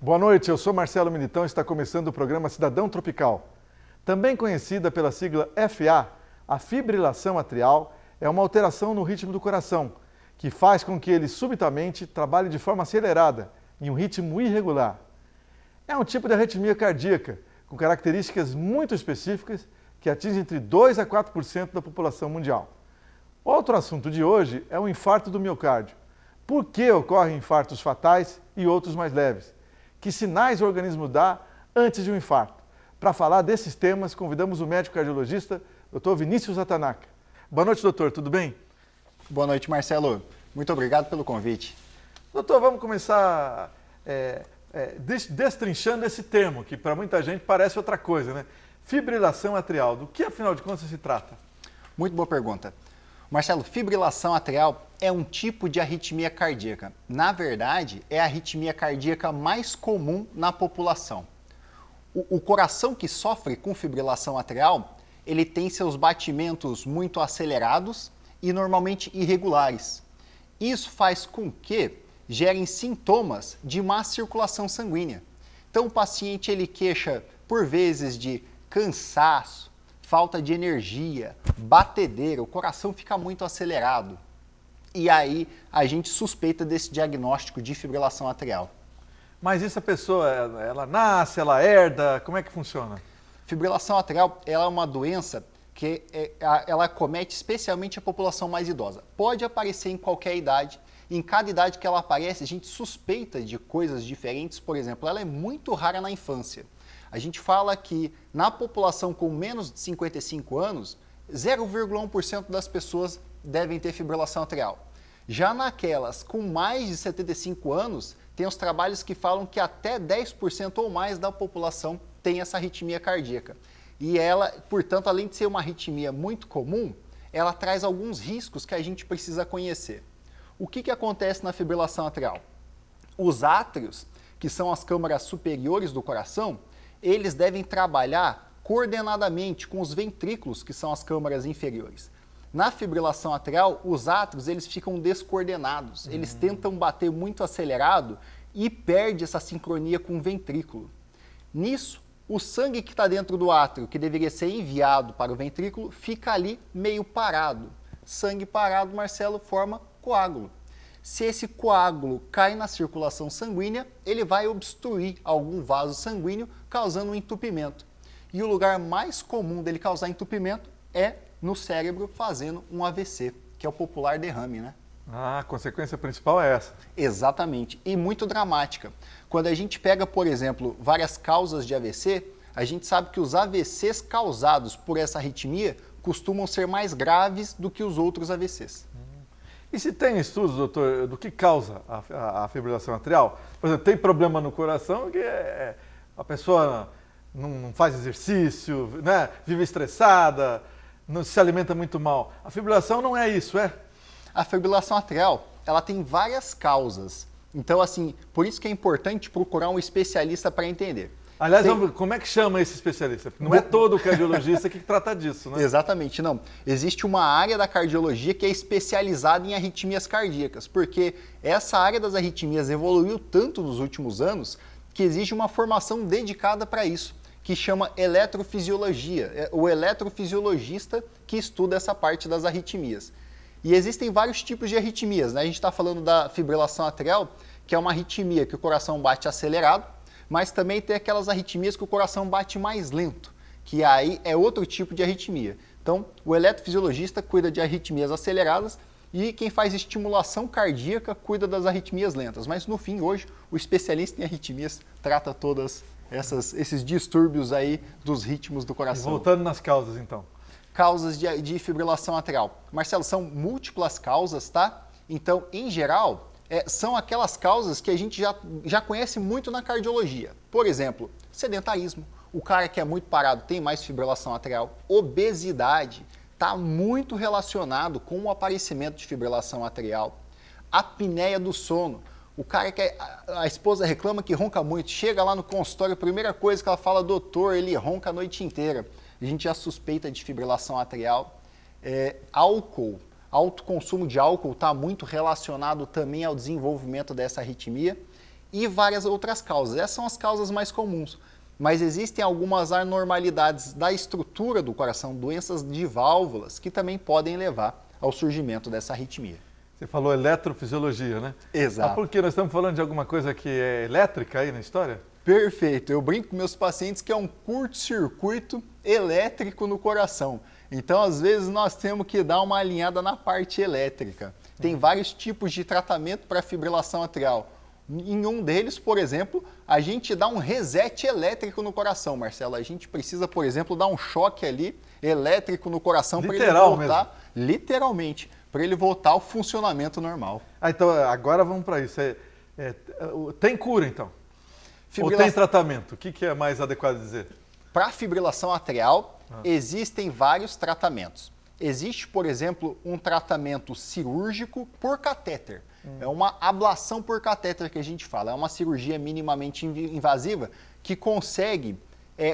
Boa noite, eu sou Marcelo Militão e está começando o programa Cidadão Tropical. Também conhecida pela sigla FA, a fibrilação atrial é uma alteração no ritmo do coração, que faz com que ele subitamente trabalhe de forma acelerada, em um ritmo irregular. É um tipo de arritmia cardíaca, com características muito específicas, que atinge entre 2 a 4% da população mundial. Outro assunto de hoje é o infarto do miocárdio. Por que ocorrem infartos fatais e outros mais leves? Que sinais o organismo dá antes de um infarto? Para falar desses temas, convidamos o médico cardiologista, Dr. Vinícius Attanaka. Boa noite, doutor, tudo bem? Boa noite, Marcelo. Muito obrigado pelo convite. Doutor, vamos começar destrinchando esse termo, que para muita gente parece outra coisa, né? Fibrilação atrial. Do que, afinal de contas, se trata? Muito boa pergunta. Marcelo, fibrilação atrial é um tipo de arritmia cardíaca. Na verdade, é a arritmia cardíaca mais comum na população. O coração que sofre com fibrilação atrial, ele tem seus batimentos muito acelerados e normalmente irregulares. Isso faz com que gerem sintomas de má circulação sanguínea. Então, o paciente ele queixa, por vezes, de cansaço, falta de energia, batedeira, o coração fica muito acelerado. E aí a gente suspeita desse diagnóstico de fibrilação atrial. Mas isso a pessoa, ela nasce, ela herda, como é que funciona? Fibrilação atrial ela é uma doença que ela acomete especialmente a população mais idosa. Pode aparecer em qualquer idade. Em cada idade que ela aparece, a gente suspeita de coisas diferentes. Por exemplo, ela é muito rara na infância. A gente fala que na população com menos de 55 anos, 0,1% das pessoas devem ter fibrilação atrial. Já naquelas com mais de 75 anos, tem os trabalhos que falam que até 10% ou mais da população tem essa arritmia cardíaca. E ela, portanto, além de ser uma arritmia muito comum, ela traz alguns riscos que a gente precisa conhecer. O que acontece na fibrilação atrial? Os átrios, que são as câmaras superiores do coração, eles devem trabalhar coordenadamente com os ventrículos, que são as câmaras inferiores. Na fibrilação atrial, os átrios eles ficam descoordenados, eles tentam bater muito acelerado e perde essa sincronia com o ventrículo. Nisso, o sangue que está dentro do átrio, que deveria ser enviado para o ventrículo, fica ali meio parado. Sangue parado, Marcelo, forma coágulo. Se esse coágulo cai na circulação sanguínea, ele vai obstruir algum vaso sanguíneo, causando um entupimento. E o lugar mais comum dele causar entupimento é no cérebro, fazendo um AVC, que é o popular derrame, né? Ah, a consequência principal é essa. Exatamente, e muito dramática. Quando a gente pega, por exemplo, várias causas de AVC, a gente sabe que os AVCs causados por essa arritmia costumam ser mais graves do que os outros AVCs. E se tem estudos, doutor, do que causa a fibrilação atrial? Por exemplo, tem problema no coração que a pessoa não faz exercício, né? Vive estressada, não se alimenta muito mal. A fibrilação não é isso, é? A fibrilação atrial, ela tem várias causas. Então, assim, por isso que é importante procurar um especialista para entender. Aliás, como é que chama esse especialista? Não é todo cardiologista que trata disso, né? Exatamente, não. Existe uma área da cardiologia que é especializada em arritmias cardíacas, porque essa área das arritmias evoluiu tanto nos últimos anos que existe uma formação dedicada para isso, que chama eletrofisiologia. É o eletrofisiologista que estuda essa parte das arritmias. E existem vários tipos de arritmias, né? A gente está falando da fibrilação atrial, que é uma arritmia que o coração bate acelerado, mas também tem aquelas arritmias que o coração bate mais lento, que aí é outro tipo de arritmia. Então, o eletrofisiologista cuida de arritmias aceleradas e quem faz estimulação cardíaca cuida das arritmias lentas. Mas no fim, hoje, o especialista em arritmias trata todos esses distúrbios aí dos ritmos do coração. E voltando nas causas, então. Causas de fibrilação atrial. Marcelo, são múltiplas causas, tá? Então, em geral, são aquelas causas que a gente já conhece muito na cardiologia. Por exemplo, sedentarismo. O cara que é muito parado tem mais fibrilação atrial. Obesidade está muito relacionado com o aparecimento de fibrilação atrial. Apneia do sono. O cara que a esposa reclama que ronca muito, chega lá no consultório, a primeira coisa que ela fala, doutor, ele ronca a noite inteira. A gente já suspeita de fibrilação atrial. Álcool. Alto consumo de álcool está muito relacionado também ao desenvolvimento dessa arritmia. e várias outras causas. Essas são as causas mais comuns. Mas existem algumas anormalidades da estrutura do coração, doenças de válvulas, que também podem levar ao surgimento dessa arritmia. Você falou eletrofisiologia, né? Exato. Ah, porque nós estamos falando de alguma coisa que é elétrica aí na história? Perfeito. Eu brinco com meus pacientes que é um curto-circuito elétrico no coração. Então, às vezes, nós temos que dar uma alinhada na parte elétrica. Tem vários tipos de tratamento para fibrilação atrial. Em um deles, por exemplo, a gente dá um reset elétrico no coração, Marcelo. A gente precisa, por exemplo, dar um choque ali elétrico no coração para ele voltar, literalmente, para ele voltar ao funcionamento normal. Então, agora vamos para isso. Tem cura, então? Ou tem tratamento? O que é mais adequado dizer? Para fibrilação atrial, existem vários tratamentos. Existe, por exemplo, um tratamento cirúrgico por catéter. É uma ablação por catéter que a gente fala. É uma cirurgia minimamente invasiva que consegue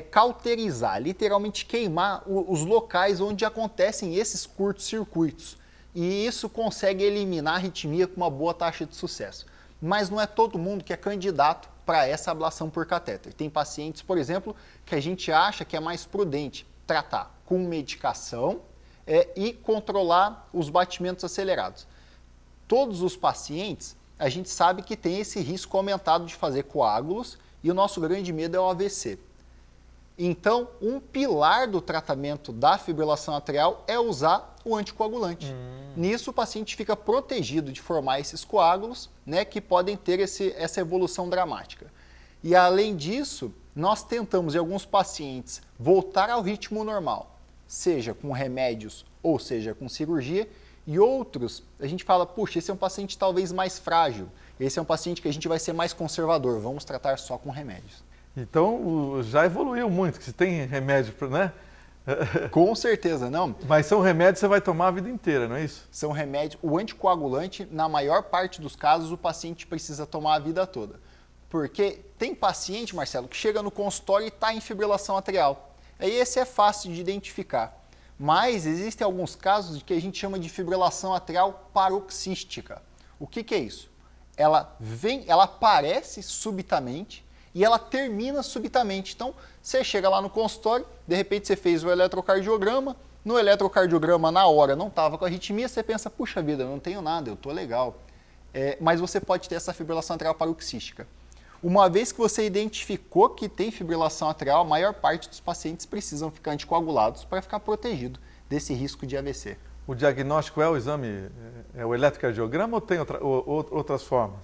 cauterizar, literalmente queimar os locais onde acontecem esses curtos-circuitos. E isso consegue eliminar a arritmia com uma boa taxa de sucesso. Mas não é todo mundo que é candidato para essa ablação por catéter. Tem pacientes, por exemplo, que a gente acha que é mais prudente tratar com medicação e controlar os batimentos acelerados. Todos os pacientes, a gente sabe que tem esse risco aumentado de fazer coágulos e o nosso grande medo é o AVC. Então, um pilar do tratamento da fibrilação atrial é usar o anticoagulante. Nisso, o paciente fica protegido de formar esses coágulos, né, que podem ter essa evolução dramática. E, além disso, nós tentamos, em alguns pacientes, voltar ao ritmo normal, seja com remédios ou seja com cirurgia, e outros, a gente fala, puxa, esse é um paciente talvez mais frágil, esse é um paciente que a gente vai ser mais conservador, vamos tratar só com remédios. Então, já evoluiu muito, que se tem remédio, né? Com certeza, não. Mas são remédios que você vai tomar a vida inteira, não é isso? São remédios. O anticoagulante, na maior parte dos casos, o paciente precisa tomar a vida toda. Porque tem paciente, Marcelo, que chega no consultório e está em fibrilação atrial. Aí esse é fácil de identificar. Mas existem alguns casos de que a gente chama de fibrilação atrial paroxística. O que é isso? Ela aparece subitamente e ela termina subitamente. Então, você chega lá no consultório, de repente você fez o eletrocardiograma, no eletrocardiograma na hora não estava com arritmia, você pensa, puxa vida, eu não tenho nada, eu estou legal. Mas você pode ter essa fibrilação atrial paroxística. Uma vez que você identificou que tem fibrilação atrial, a maior parte dos pacientes precisam ficar anticoagulados para ficar protegido desse risco de AVC. O diagnóstico é o exame, é o eletrocardiograma ou tem outras formas?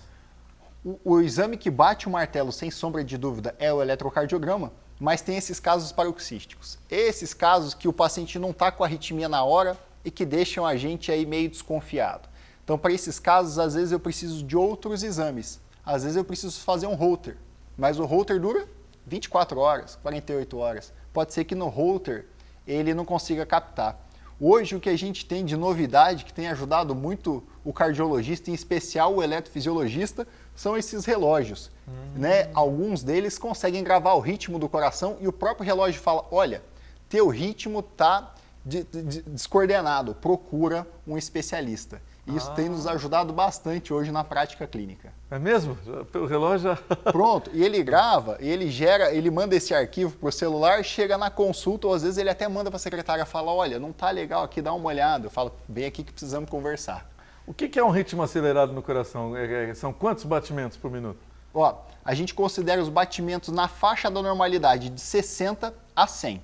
O exame que bate o martelo, sem sombra de dúvida, é o eletrocardiograma, mas tem esses casos paroxísticos. Esses casos que o paciente não está com arritmia na hora e que deixam a gente aí meio desconfiado. Então, para esses casos, às vezes eu preciso de outros exames. Às vezes eu preciso fazer um Holter, mas o Holter dura 24 horas, 48 horas. Pode ser que no Holter ele não consiga captar. Hoje o que a gente tem de novidade, que tem ajudado muito o cardiologista, em especial o eletrofisiologista, são esses relógios. Né? Alguns deles conseguem gravar o ritmo do coração e o próprio relógio fala, olha, teu ritmo está descoordenado, procura um especialista. Isso tem nos ajudado bastante hoje na prática clínica. É mesmo? O relógio já... Pronto, e ele grava, ele manda esse arquivo para o celular, chega na consulta, ou às vezes ele até manda para a secretária, fala, olha, não está legal aqui, dá uma olhada. Eu falo, vem aqui que precisamos conversar. O que é um ritmo acelerado no coração? São quantos batimentos por minuto? Ó, a gente considera os batimentos na faixa da normalidade de 60 a 100.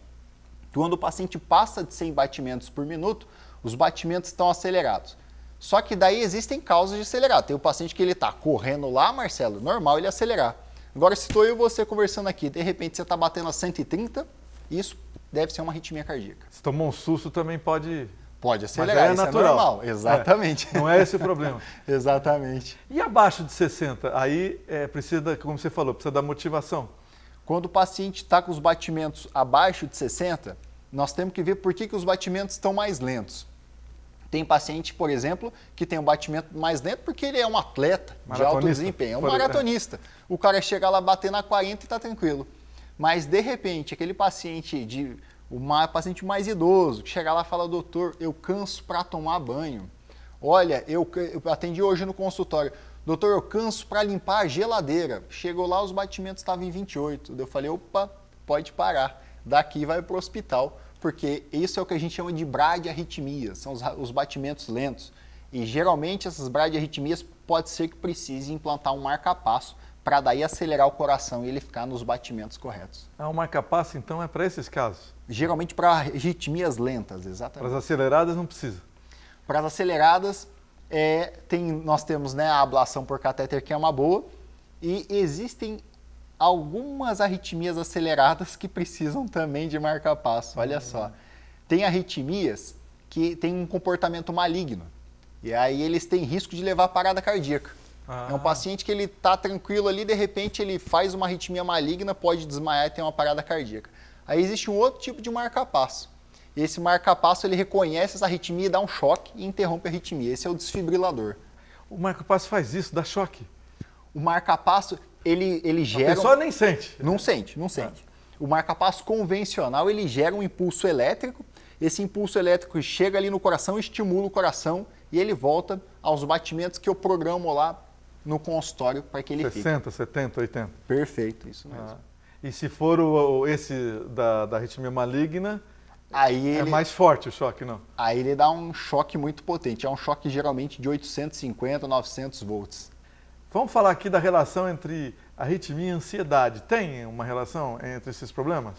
Quando o paciente passa de 100 batimentos por minuto, os batimentos estão acelerados. Só que daí existem causas de acelerar. Tem o paciente que ele está correndo lá, Marcelo, normal ele acelerar. Agora, se estou eu e você conversando aqui, de repente você está batendo a 130, isso deve ser uma arritmia cardíaca. Se tomou um susto também pode... Pode acelerar, mas isso natural. É normal, exatamente. Não é esse o problema. Exatamente. E abaixo de 60, aí precisa, como você falou, precisa da motivação. Quando o paciente está com os batimentos abaixo de 60, nós temos que ver por que os batimentos estão mais lentos. Tem paciente, por exemplo, que tem um batimento mais lento porque ele é um atleta de alto desempenho, é um maratonista. O cara chega lá bater na 40 e está tranquilo. Mas, de repente, aquele paciente paciente mais idoso, que chega lá e fala, doutor, eu canso para tomar banho. Olha, eu atendi hoje no consultório, Doutor, eu canso para limpar a geladeira. Chegou lá, os batimentos estavam em 28. Eu falei, opa, pode parar. Daqui vai para o hospital, porque isso é o que a gente chama de bradiarritmias, são os batimentos lentos. E geralmente essas bradiarritmias pode ser que precise implantar um marca-passo para daí acelerar o coração e ele ficar nos batimentos corretos. O marca-passo, então, é para esses casos? Geralmente para arritmias lentas, exatamente. Para as aceleradas não precisa? Para as aceleradas, nós temos, né, a ablação por catéter, que é uma boa, e existem algumas arritmias aceleradas que precisam também de marca-passo, olha só. Tem arritmias que têm um comportamento maligno, e aí eles têm risco de levar parada cardíaca. É um paciente que ele está tranquilo ali, de repente ele faz uma arritmia maligna, pode desmaiar e ter uma parada cardíaca. Aí existe um outro tipo de marca-passo. Esse marca-passo ele reconhece essa arritmia, dá um choque e interrompe a arritmia. Esse é o desfibrilador. O marca-passo faz isso, dá choque? O marca-passo, ele gera... A pessoa nem sente. Não sente. O marca-passo convencional, ele gera um impulso elétrico. Esse impulso elétrico chega ali no coração, estimula o coração e ele volta aos batimentos que eu programo lá no consultório para que ele 60, 70, 80. Perfeito, isso mesmo. E se for esse da arritmia maligna, aí é mais forte o choque, não? Aí ele dá um choque muito potente. É um choque geralmente de 850, 900 volts. Vamos falar aqui da relação entre arritmia e ansiedade. Tem uma relação entre esses problemas?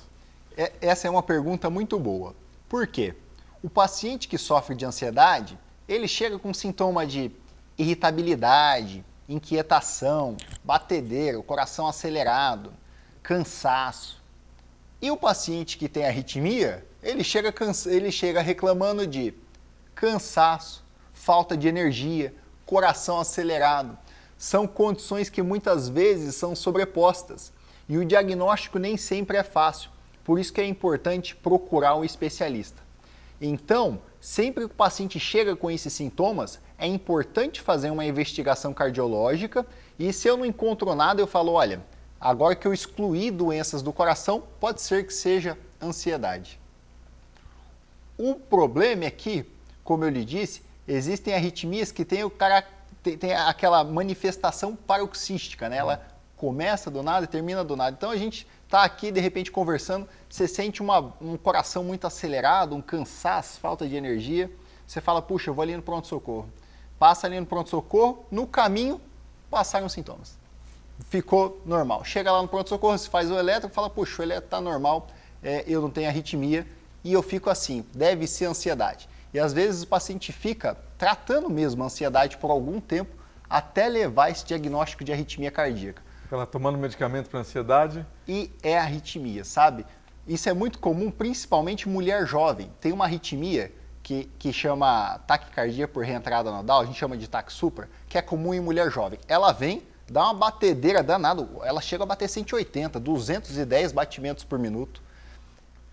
Essa é uma pergunta muito boa. Por quê? O paciente que sofre de ansiedade, ele chega com sintoma de irritabilidade, inquietação, batedeira, o coração acelerado, cansaço. E o paciente que tem arritmia, ele chega reclamando de cansaço, falta de energia, coração acelerado. São condições que muitas vezes são sobrepostas e o diagnóstico nem sempre é fácil. Por isso que é importante procurar um especialista. Então, sempre que o paciente chega com esses sintomas, é importante fazer uma investigação cardiológica e se eu não encontro nada, eu falo, olha, agora que eu excluí doenças do coração, pode ser que seja ansiedade. O problema é que, como eu lhe disse, existem arritmias que têm aquela manifestação paroxística, né? Ela começa do nada e termina do nada. Então a gente está aqui, de repente, conversando, você sente um coração muito acelerado, um cansaço, falta de energia. Você fala, puxa, eu vou ali no pronto-socorro. Passa ali no pronto-socorro, no caminho, passaram os sintomas. Ficou normal. Chega lá no pronto-socorro, se faz o eletro, fala, puxa, o eletro está normal, eu não tenho arritmia, e eu fico assim, deve ser ansiedade. E às vezes o paciente fica tratando mesmo a ansiedade por algum tempo, até levar esse diagnóstico de arritmia cardíaca. Ela tomando medicamento para ansiedade. E é arritmia, sabe? Isso é muito comum, principalmente mulher jovem. Tem uma arritmia que chama taquicardia por reentrada nodal, a gente chama de TAC supra, que é comum em mulher jovem. Ela vem, dá uma batedeira danada, ela chega a bater 180, 210 batimentos por minuto.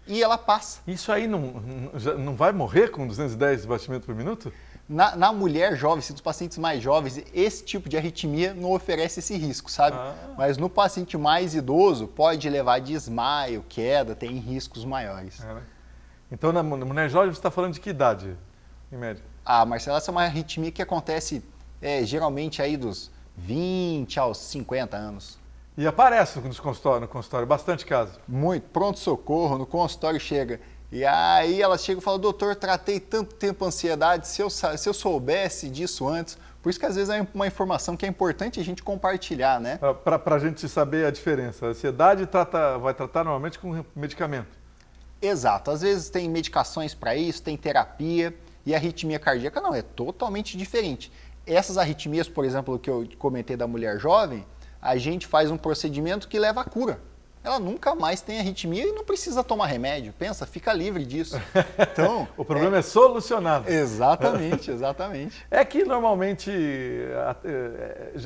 E ela passa. Isso aí não vai morrer com 210 batimentos por minuto? Na mulher jovem, se dos pacientes mais jovens, esse tipo de arritmia não oferece esse risco, sabe? Mas no paciente mais idoso, pode levar a desmaio, queda, tem riscos maiores. Né? Então, na mulher jovem, você está falando de que idade, em média? Marcelo, essa é uma arritmia que acontece geralmente aí dos 20 aos 50 anos. E aparece no consultório, bastante caso. Muito. Pronto-socorro, no consultório chega. E aí ela chega e fala, doutor, tratei tanto tempo a ansiedade, se eu soubesse disso antes. Por isso que às vezes é uma informação que é importante a gente compartilhar, né? Para a gente saber a diferença. A ansiedade vai tratar normalmente com medicamento. Exato. Às vezes tem medicações para isso, tem terapia. E a arritmia cardíaca não, é totalmente diferente. Essas arritmias, por exemplo, que eu comentei da mulher jovem, a gente faz um procedimento que leva à cura. Ela nunca mais tem arritmia e não precisa tomar remédio. Pensa, fica livre disso. Então, o problema é solucionado. Exatamente, exatamente. É que normalmente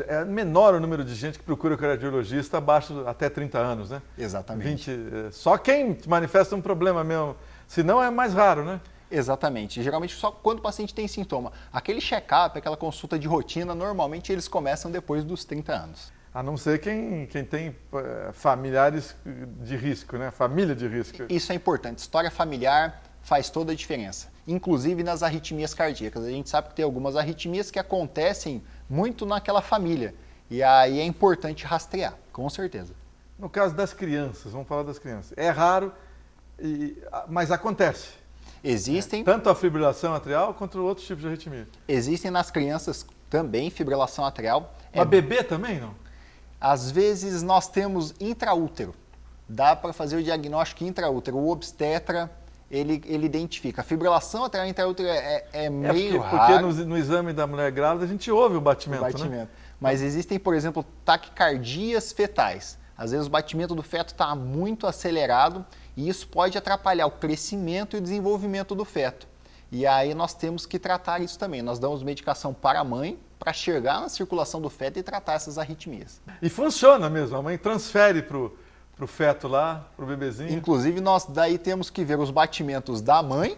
é menor o número de gente que procura o cardiologista abaixo até 30 anos, né? Exatamente. Só quem manifesta um problema mesmo, senão é mais raro, né? Exatamente. Geralmente só quando o paciente tem sintoma. Aquele check-up, aquela consulta de rotina, normalmente eles começam depois dos 30 anos. A não ser quem tem familiares de risco, né? Família de risco. Isso é importante. História familiar faz toda a diferença. Inclusive nas arritmias cardíacas. A gente sabe que tem algumas arritmias que acontecem muito naquela família. E aí é importante rastrear, com certeza. No caso das crianças, vamos falar das crianças. É raro, mas acontece. Existem... Tanto a fibrilação atrial quanto outros tipos de arritmia. Existem nas crianças também fibrilação atrial. Mas bebê também, não? Às vezes nós temos intraútero. Dá para fazer o diagnóstico intraútero. O obstetra, ele identifica. A fibrilação atrial intraútero é meio raro. Porque no exame da mulher grávida a gente ouve o batimento, né? Mas existem, por exemplo, taquicardias fetais. Às vezes o batimento do feto está muito acelerado e isso pode atrapalhar o crescimento e o desenvolvimento do feto. E aí nós temos que tratar isso também. Nós damos medicação para a mãe para chegar na circulação do feto e tratar essas arritmias. E funciona mesmo, a mãe transfere para o feto lá, para o bebezinho. Inclusive nós daí temos que ver os batimentos da mãe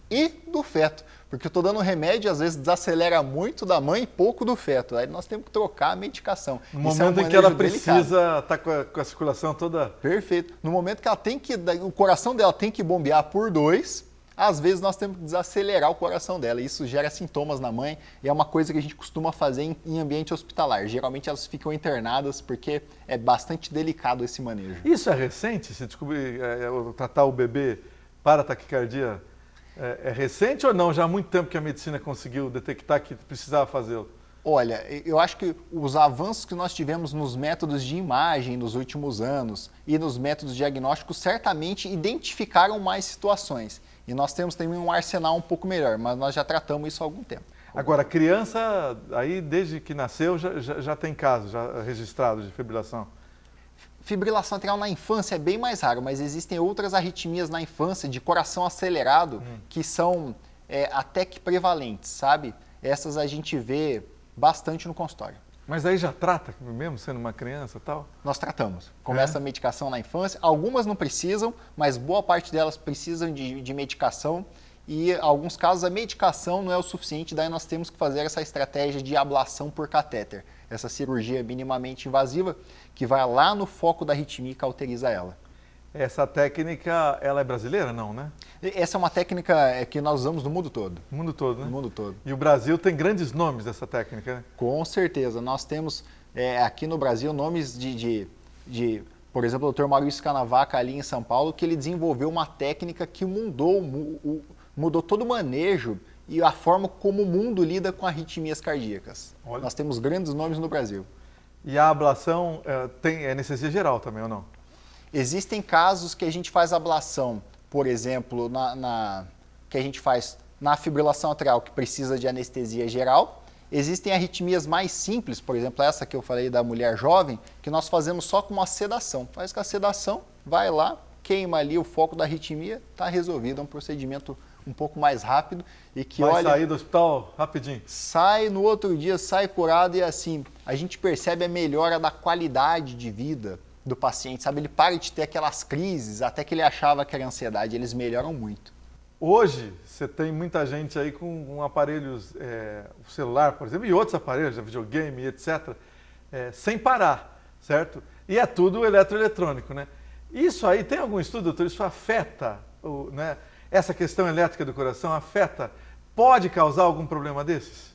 e do feto. Porque eu estou dando remédio, às vezes desacelera muito da mãe e pouco do feto. Aí nós temos que trocar a medicação. No momento em que ela precisa estar com a circulação toda... Perfeito. No momento que ela tem que... O coração dela tem que bombear por 2, às vezes nós temos que desacelerar o coração dela. Isso gera sintomas na mãe e é uma coisa que a gente costuma fazer em ambiente hospitalar. Geralmente elas ficam internadas porque é bastante delicado esse manejo. Isso é recente? Se descobrir tratar o bebê para taquicardia... É recente ou não? Já há muito tempo que a medicina conseguiu detectar que precisava fazê-lo? Olha, eu acho que os avanços que nós tivemos nos métodos de imagem nos últimos anos e nos métodos diagnósticos certamente identificaram mais situações. E nós temos também um arsenal um pouco melhor, mas nós já tratamos isso há algum tempo. Agora, a criança, aí desde que nasceu, já tem casos já registrados de fibrilação? Fibrilação atrial na infância é bem mais raro, mas existem outras arritmias na infância de coração acelerado que são até que prevalentes, sabe? Essas a gente vê bastante no consultório. Mas aí já trata, mesmo sendo uma criança e tal? Nós tratamos. Começa a medicação na infância. Algumas não precisam, mas boa parte delas precisam de medicação. E em alguns casos a medicação não é o suficiente, daí nós temos que fazer essa estratégia de ablação por catéter. Essa cirurgia minimamente invasiva que vai lá no foco da arritmia e cauteriza ela. Essa técnica, ela é brasileira, não, né? Essa é uma técnica que nós usamos no mundo todo. No mundo todo, né? No mundo todo. E o Brasil tem grandes nomes dessa técnica, né? Com certeza. Nós temos aqui no Brasil nomes por exemplo, o Dr. Maurício Canavaca ali em São Paulo, que ele desenvolveu uma técnica que mudou todo o manejo e a forma como o mundo lida com arritmias cardíacas. Olha. Nós temos grandes nomes no Brasil. E a ablação é anestesia geral também, ou não? Existem casos que a gente faz ablação, por exemplo, que a gente faz na fibrilação atrial, que precisa de anestesia geral. Existem arritmias mais simples, por exemplo, essa que eu falei da mulher jovem, que nós fazemos só com uma sedação. Faz com a sedação, vai lá, queima ali o foco da arritmia, está resolvido. É um procedimento um pouco mais rápido e que vai sair do hospital rapidinho. Sai no outro dia, sai curado e assim, a gente percebe a melhora da qualidade de vida do paciente, sabe? Ele para de ter aquelas crises, até que ele achava que era ansiedade, eles melhoram muito. Hoje, você tem muita gente aí com aparelhos, o celular, por exemplo, e outros aparelhos, videogame, etc., sem parar, certo? E é tudo eletroeletrônico, né? Isso aí, tem algum estudo, doutor? Isso afeta, né? Essa questão elétrica do coração pode causar algum problema desses?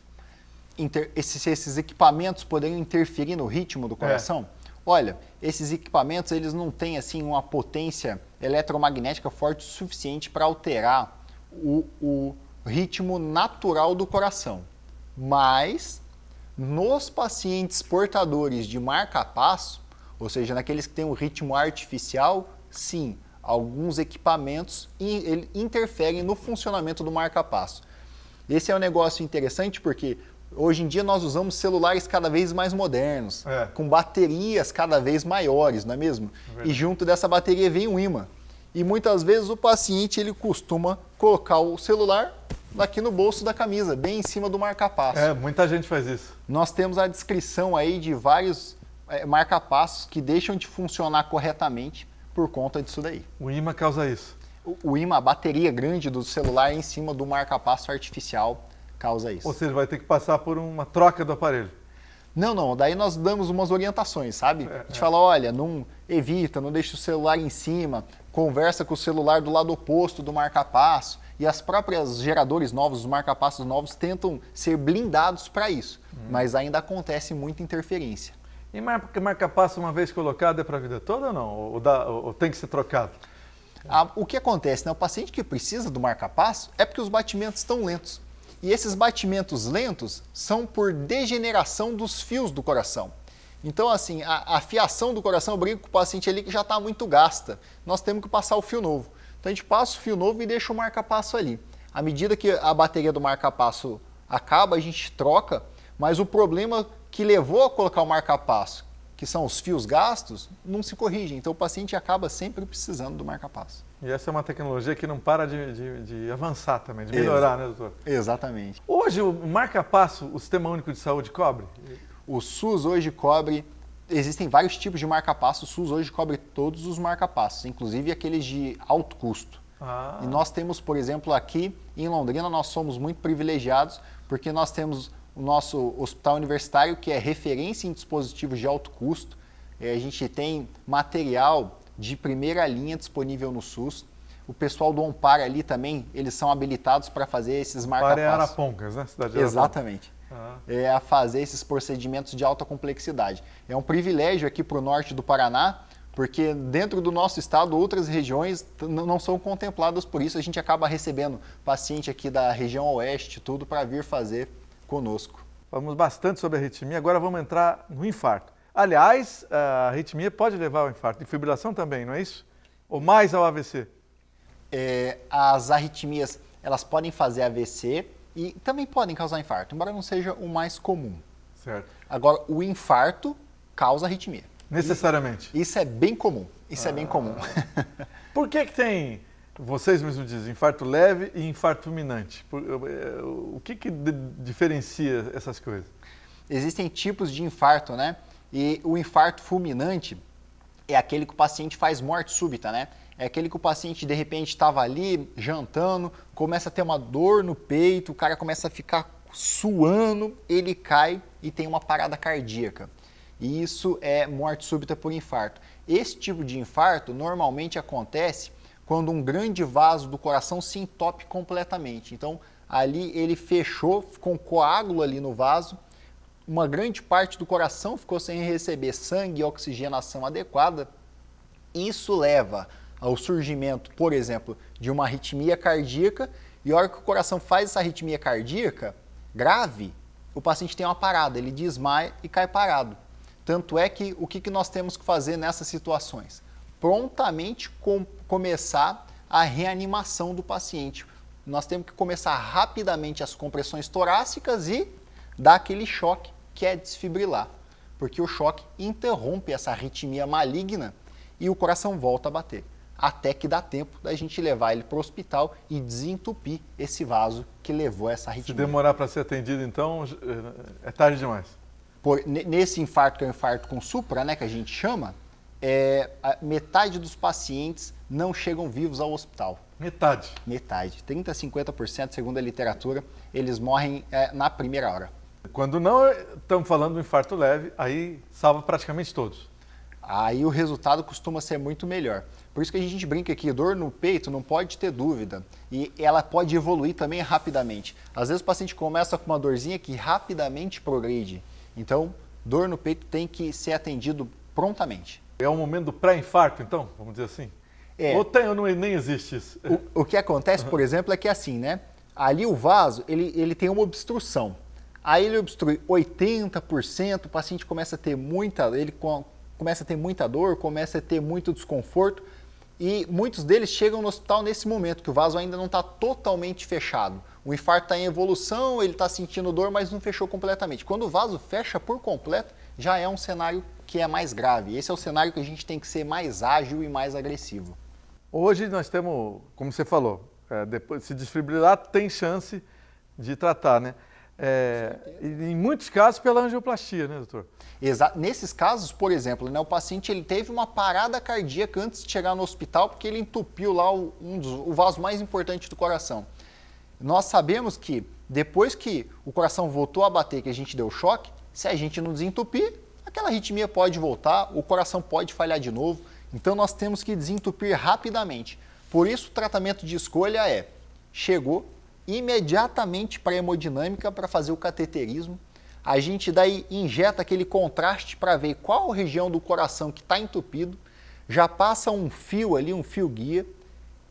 Esses equipamentos poderiam interferir no ritmo do coração? Olha, esses equipamentos eles não têm assim uma potência eletromagnética forte o suficiente para alterar o ritmo natural do coração. Mas nos pacientes portadores de marca-passo, ou seja, naqueles que têm um ritmo artificial, sim, alguns equipamentos interferem no funcionamento do marca-passo. Esse é um negócio interessante porque hoje em dia nós usamos celulares cada vez mais modernos, com baterias cada vez maiores, não é mesmo? E junto dessa bateria vem um ímã. E muitas vezes o paciente ele costuma colocar o celular aqui no bolso da camisa, bem em cima do marca-passo. Muita gente faz isso. Nós temos a descrição aí de vários marca-passos que deixam de funcionar corretamente por conta disso daí. O ímã causa isso? O ímã, a bateria grande do celular em cima do marca-passo artificial causa isso. Ou seja, vai ter que passar por uma troca do aparelho. Não, daí nós damos umas orientações, sabe? A gente fala, olha, evita, não deixa o celular em cima, conversa com o celular do lado oposto do marca-passo. E as próprias geradores novos, os marca-passos novos, tentam ser blindados para isso. Mas ainda acontece muita interferência. E marca-passo, uma vez colocado, é para a vida toda ou não? Ou tem que ser trocado? O que acontece, né? O paciente que precisa do marca-passo é porque os batimentos estão lentos. E esses batimentos lentos são por degeneração dos fios do coração. Então, assim, a fiação do coração, eu brinco com o paciente ali que já está muito gasta. Nós temos que passar o fio novo. Então, a gente passa o fio novo e deixa o marca-passo ali. À medida que a bateria do marca-passo acaba, a gente troca, mas o problema que levou a colocar o marca-passo, que são os fios gastos, não se corrige. Então, o paciente acaba sempre precisando do marca-passo. E essa é uma tecnologia que não para de avançar também, de melhorar, né, doutor? Exatamente. Hoje, o marca-passo, o Sistema Único de Saúde cobre? O SUS hoje cobre, existem vários tipos de marca-passo, o SUS hoje cobre todos os marca-passos, inclusive aqueles de alto custo. E nós temos, por exemplo, aqui em Londrina, nós somos muito privilegiados, porque nós temos o nosso hospital universitário, que é referência em dispositivos de alto custo. A gente tem material de primeira linha disponível no SUS. O pessoal do Ompar ali também, eles são habilitados para fazer esses marca-passos. Ompar é Arapongas, né? Cidade de Arapongas. Exatamente. A fazer esses procedimentos de alta complexidade. É um privilégio aqui para o norte do Paraná, porque dentro do nosso estado, outras regiões não são contempladas por isso. A gente acaba recebendo paciente aqui da região oeste, tudo para vir fazer conosco. Falamos bastante sobre a arritmia, agora vamos entrar no infarto. Aliás, a arritmia pode levar ao infarto, e fibrilação também, não é isso? Ou mais ao AVC? As arritmias, elas podem fazer AVC e também podem causar infarto, embora não seja o mais comum. Certo. Agora, o infarto causa arritmia. Necessariamente? Isso é bem comum. Isso é bem comum. Por que tem, vocês mesmos dizem, infarto leve e infarto fulminante? O que diferencia essas coisas? Existem tipos de infarto, né? E o infarto fulminante é aquele que o paciente faz morte súbita, né? É aquele que o paciente, de repente, estava ali jantando, começa a ter uma dor no peito, o cara começa a ficar suando, ele cai e tem uma parada cardíaca. E isso é morte súbita por infarto. Esse tipo de infarto normalmente acontece quando um grande vaso do coração se entope completamente. Então, ali ele fechou, ficou um coágulo ali no vaso, uma grande parte do coração ficou sem receber sangue e oxigenação adequada. Isso leva ao surgimento, por exemplo, de uma arritmia cardíaca, e a hora que o coração faz essa arritmia cardíaca grave, o paciente tem uma parada, ele desmaia e cai parado. Tanto é que o que nós temos que fazer nessas situações? Prontamente começar a reanimação do paciente. Nós temos que começar rapidamente as compressões torácicas e dar aquele choque que é desfibrilar, porque o choque interrompe essa arritmia maligna e o coração volta a bater, até que dá tempo da gente levar ele para o hospital e desentupir esse vaso que levou essa arritmia. Se demorar para ser atendido, então, é tarde demais. Nesse infarto, que é o infarto com supra, né, que a gente chama, metade dos pacientes não chegam vivos ao hospital. Metade? Metade. 30% a 50%, segundo a literatura, eles morrem na primeira hora. Quando não estamos falando do infarto leve, aí salva praticamente todos. Aí o resultado costuma ser muito melhor. Por isso que a gente brinca aqui, dor no peito não pode ter dúvida. E ela pode evoluir também rapidamente. Às vezes o paciente começa com uma dorzinha que rapidamente progride. Então, dor no peito tem que ser atendido prontamente. É o momento do pré-infarto, então, vamos dizer assim? Ou nem existe isso? O que acontece, por exemplo, é que assim, né? Ali o vaso, ele tem uma obstrução. Aí ele obstrui 80%, o paciente começa a ter começa a ter muita dor, começa a ter muito desconforto, e muitos deles chegam no hospital nesse momento, que o vaso ainda não está totalmente fechado. O infarto está em evolução, ele está sentindo dor, mas não fechou completamente. Quando o vaso fecha por completo, já é um cenário que é mais grave. Esse é o cenário que a gente tem que ser mais ágil e mais agressivo. Hoje nós temos, como você falou, depois, se desfibrilar, tem chance de tratar, né? Em muitos casos pela angioplastia, né, doutor? Exato. Nesses casos, por exemplo, né, o paciente ele teve uma parada cardíaca antes de chegar no hospital porque ele entupiu lá o vaso mais importante do coração. Nós sabemos que depois que o coração voltou a bater, que a gente deu choque, se a gente não desentupir, aquela arritmia pode voltar, o coração pode falhar de novo, então nós temos que desentupir rapidamente. Por isso o tratamento de escolha é, chegou imediatamente para a hemodinâmica para fazer o cateterismo, a gente daí injeta aquele contraste para ver qual região do coração que está entupido, já passa um fio ali, um fio guia,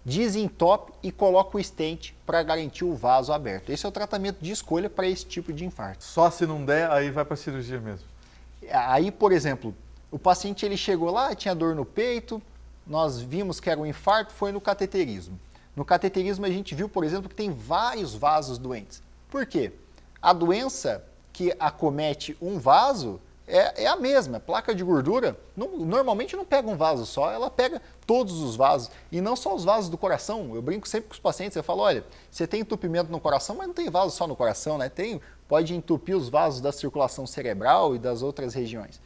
desentope e coloca o stent para garantir o vaso aberto. Esse é o tratamento de escolha para esse tipo de infarto. Só se não der, aí vai para a cirurgia mesmo. Aí, por exemplo, o paciente ele chegou lá, tinha dor no peito, nós vimos que era um infarto, foi no cateterismo. No cateterismo a gente viu, por exemplo, que tem vários vasos doentes. Por quê? A doença que acomete um vaso é a mesma. A placa de gordura normalmente não pega um vaso só, ela pega todos os vasos. E não só os vasos do coração. Eu brinco sempre com os pacientes, eu falo, olha, você tem entupimento no coração, mas não tem vaso só no coração, né? Pode entupir os vasos da circulação cerebral e das outras regiões.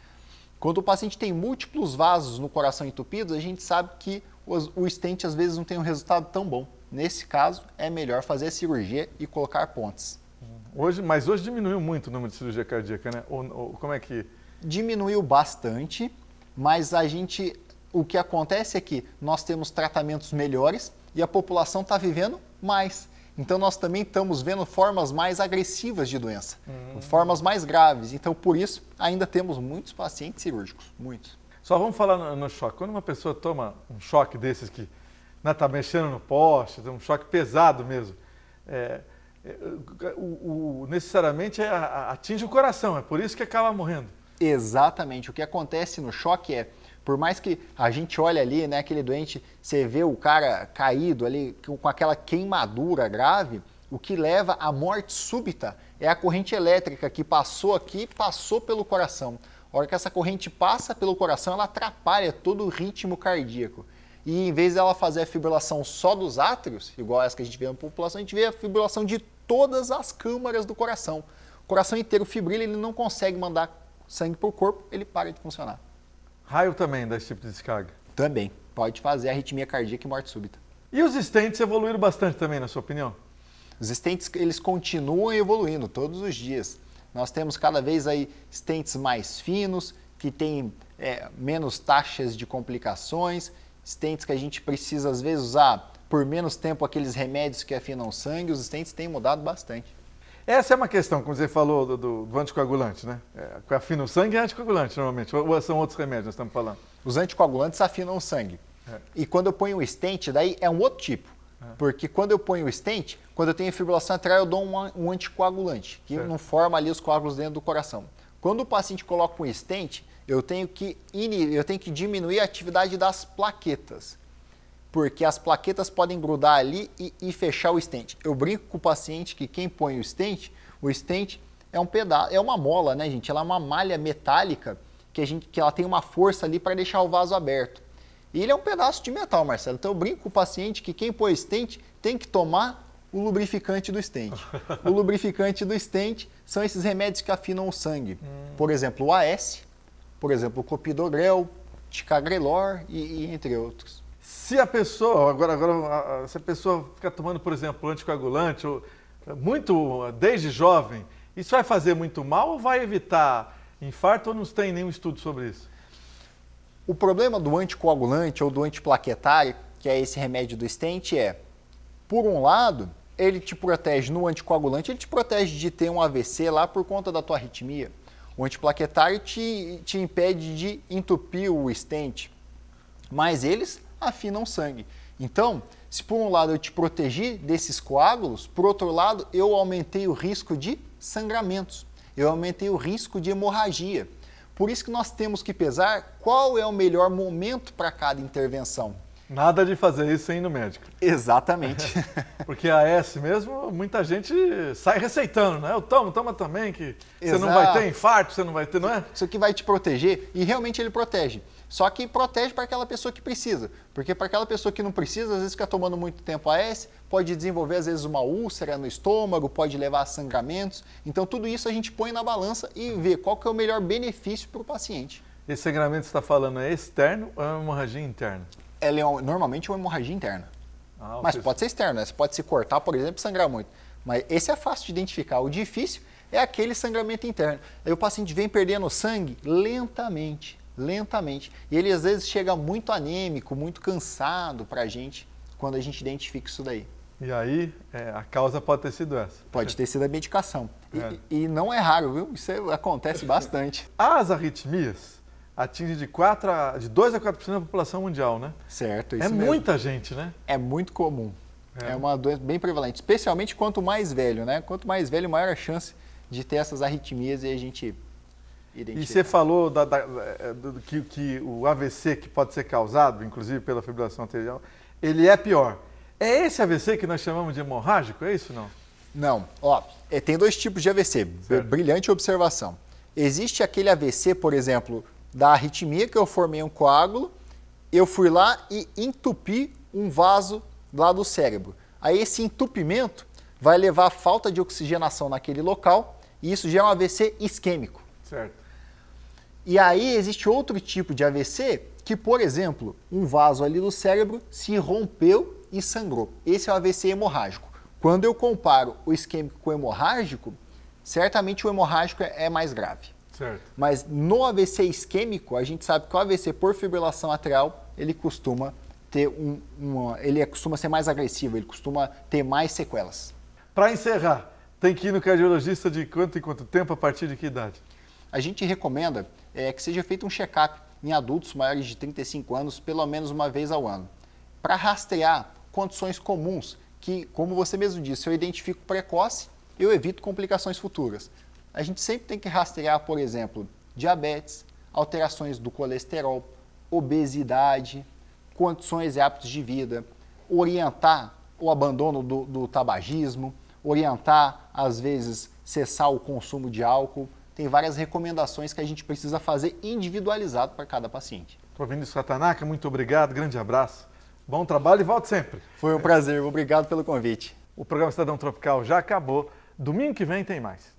Quando o paciente tem múltiplos vasos no coração entupidos, a gente sabe que o stent às vezes não tem um resultado tão bom. Nesse caso, é melhor fazer a cirurgia e colocar pontes. Mas hoje diminuiu muito o número de cirurgia cardíaca, né? Ou como é que... Diminuiu bastante, mas o que acontece é que nós temos tratamentos melhores e a população está vivendo mais. Então nós também estamos vendo formas mais agressivas de doença, formas mais graves. Então por isso ainda temos muitos pacientes cirúrgicos, muitos. Só vamos falar no choque. Quando uma pessoa toma um choque desses que está mexendo no poste, um choque pesado mesmo, necessariamente atinge o coração, é por isso que acaba morrendo. Exatamente. O que acontece no choque é, por mais que a gente olhe ali, né, aquele doente, você vê o cara caído ali com aquela queimadura grave, o que leva à morte súbita é a corrente elétrica que passou aqui, passou pelo coração. A hora que essa corrente passa pelo coração, ela atrapalha todo o ritmo cardíaco. E em vez dela fazer a fibrilação só dos átrios, igual essa que a gente vê na população, a gente vê a fibrilação de todas as câmaras do coração. O coração inteiro fibrila, ele não consegue mandar sangue para o corpo, ele para de funcionar. Raio também dá esse tipo de descarga? Também. Pode fazer arritmia cardíaca e morte súbita. E os stents evoluíram bastante também, na sua opinião? Os stents, eles continuam evoluindo todos os dias. Nós temos cada vez aí stents mais finos, que têm menos taxas de complicações, stents que a gente precisa às vezes usar por menos tempo aqueles remédios que afinam o sangue, os stents têm mudado bastante. Essa é uma questão, como você falou, do anticoagulante, né? Afina o sangue é anticoagulante, normalmente, ou são outros remédios, nós estamos falando? Os anticoagulantes afinam o sangue. E quando eu ponho o stent, daí é um outro tipo. Porque quando eu ponho o stent, quando eu tenho fibrilação atrial, eu dou um anticoagulante, que não forma ali os coágulos dentro do coração. Quando o paciente coloca um stent, eu tenho que diminuir a atividade das plaquetas. Porque as plaquetas podem grudar ali e fechar o stent. Eu brinco com o paciente que quem põe o stent é um pedaço, é uma mola, né, gente? Ela é uma malha metálica que ela tem uma força ali para deixar o vaso aberto. E ele é um pedaço de metal, Marcelo. Então eu brinco com o paciente que quem põe o stent tem que tomar o lubrificante do stent. O lubrificante do stent são esses remédios que afinam o sangue. Por exemplo, o AS, por exemplo, o clopidogrel, ticagrelor e entre outros. Se a pessoa, se a pessoa ficar tomando, por exemplo, anticoagulante, desde jovem, isso vai fazer muito mal ou vai evitar infarto ou não tem nenhum estudo sobre isso? O problema do anticoagulante ou do antiplaquetário, que é esse remédio do stent, por um lado, ele te protege no anticoagulante, ele te protege de ter um AVC lá por conta da tua arritmia. O antiplaquetário te impede de entupir o stent, mas eles afinam o sangue. Então, se por um lado eu te protegi desses coágulos, por outro lado eu aumentei o risco de sangramentos, eu aumentei o risco de hemorragia. Por isso que nós temos que pesar qual é o melhor momento para cada intervenção. Nada de fazer isso sem ir no médico. Exatamente. Porque a AS mesmo, muita gente sai receitando, né? Eu toma também, que você não vai ter infarto, você não vai ter, não é? Isso aqui vai te proteger, e realmente ele protege. Só que protege para aquela pessoa que precisa. Porque para aquela pessoa que não precisa, às vezes fica tomando muito tempo AS, pode desenvolver às vezes uma úlcera no estômago, pode levar a sangramentos. Então tudo isso a gente põe na balança e vê qual que é o melhor benefício para o paciente. Esse sangramento que você está falando é externo ou é uma hemorragia interna? Ela é normalmente uma hemorragia interna. Mas pode ser externa, né? Você pode se cortar, por exemplo, e sangrar muito. Mas esse é fácil de identificar. O difícil é aquele sangramento interno. Aí o paciente vem perdendo sangue lentamente, lentamente. E ele às vezes chega muito anêmico, muito cansado para a gente quando a gente identifica isso daí. E aí, a causa pode ter sido essa. Pode ter sido a medicação. E não é raro, viu? Isso acontece bastante. As arritmias atingem de 2 a 4% da população mundial, né? Certo, isso é mesmo. Muita gente, né? É muito comum. É uma doença bem prevalente, especialmente quanto mais velho, né? Quanto mais velho, maior a chance de ter essas arritmias e a gente identifica. E você falou que o AVC que pode ser causado, inclusive pela fibrilação arterial, ele é pior. É esse AVC que nós chamamos de hemorrágico, é isso ou não? Não. Ó, tem 2 tipos de AVC. Certo. Brilhante observação. Existe aquele AVC, por exemplo, da arritmia, que eu formei um coágulo, eu fui lá e entupi um vaso lá do cérebro. Aí esse entupimento vai levar a falta de oxigenação naquele local e isso já é um AVC isquêmico. Certo. E aí existe outro tipo de AVC que, por exemplo, um vaso ali do cérebro se rompeu e sangrou. Esse é o AVC hemorrágico. Quando eu comparo o isquêmico com o hemorrágico, certamente o hemorrágico é mais grave. Certo. Mas no AVC isquêmico, a gente sabe que o AVC por fibrilação atrial, ele costuma ter ele costuma ser mais agressivo, ele costuma ter mais sequelas. Para encerrar, tem que ir no cardiologista de quanto em quanto tempo, a partir de que idade? A gente recomenda que seja feito um check-up em adultos maiores de 35 anos, pelo menos uma vez ao ano, para rastrear condições comuns que, como você mesmo disse, eu identifico precoce, eu evito complicações futuras. A gente sempre tem que rastrear, por exemplo, diabetes, alterações do colesterol, obesidade, condições e hábitos de vida, orientar o abandono do tabagismo, orientar, às vezes, cessar o consumo de álcool. Tem várias recomendações que a gente precisa fazer individualizado para cada paciente. Estou ouvindo isso, Tanaka, muito obrigado, grande abraço. Bom trabalho e volte sempre. Foi um prazer, obrigado pelo convite. O programa Cidadão Tropical já acabou. Domingo que vem tem mais.